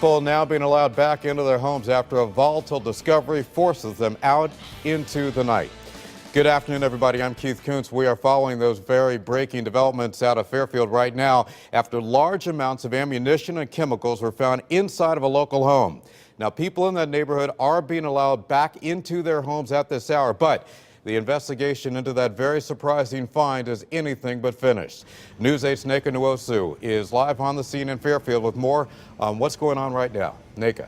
People now being allowed back into their homes after a volatile discovery forces them out into the night. Good afternoon, everybody. I'm Keith Kuntz. We are following those very breaking developments out of Fairfield right now after large amounts of ammunition and chemicals were found inside of a local home. Now, people in that neighborhood are being allowed back into their homes at this hour, but the investigation into that very surprising find is anything but finished. News 8's Neka Nwosu is live on the scene in Fairfield with more on what's going on right now. Neka.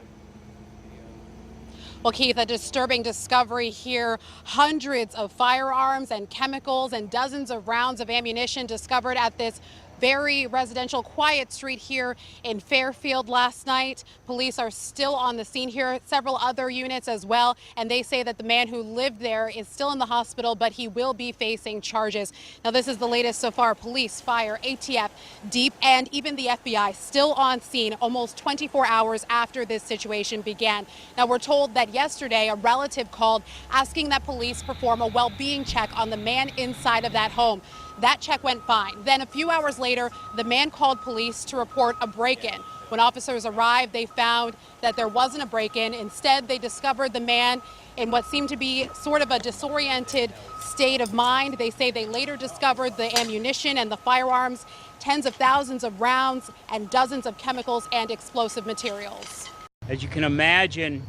Well, Keith, a disturbing discovery here. Hundreds of firearms and chemicals and dozens of rounds of ammunition discovered at this very residential, quiet street here in Fairfield last night. Police are still on the scene here, several other units as well, and they say that the man who lived there is still in the hospital, but he will be facing charges. Now, this is the latest so far. Police, fire, ATF, DEEP, and even the FBI still on scene almost 24 hours after this situation began. Now, we're told that yesterday a relative called asking that police perform a well-being check on the man inside of that home. That check went fine. Then a few hours later, the man called police to report a break-in. When officers arrived, they found that there wasn't a break-in. Instead, they discovered the man in what seemed to be sort of a disoriented state of mind. They say they later discovered the ammunition and the firearms, tens of thousands of rounds, and dozens of chemicals and explosive materials. As you can imagine,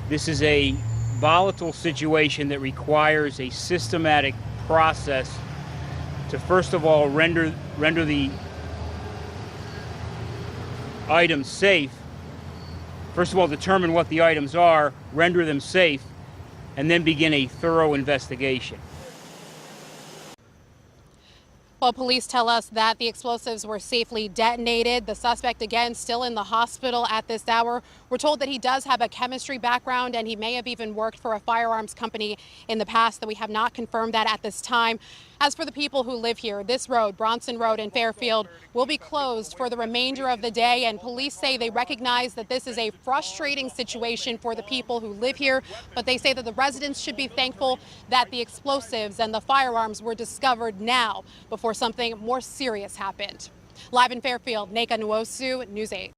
this is a volatile situation that requires a systematic process to first of all render the items safe. First of all, determine what the items are, render them safe, and then begin a thorough investigation. Well, police tell us that the explosives were safely detonated. The suspect, again, still in the hospital at this hour. We're told that he does have a chemistry background and he may have even worked for a firearms company in the past, that we have not confirmed that at this time. As for the people who live here, this road, Bronson Road in Fairfield, will be closed for the remainder of the day, and police say they recognize that this is a frustrating situation for the people who live here, but they say that the residents should be thankful that the explosives and the firearms were discovered now before something more serious happened. Live in Fairfield, Neka Nwosu, News 8.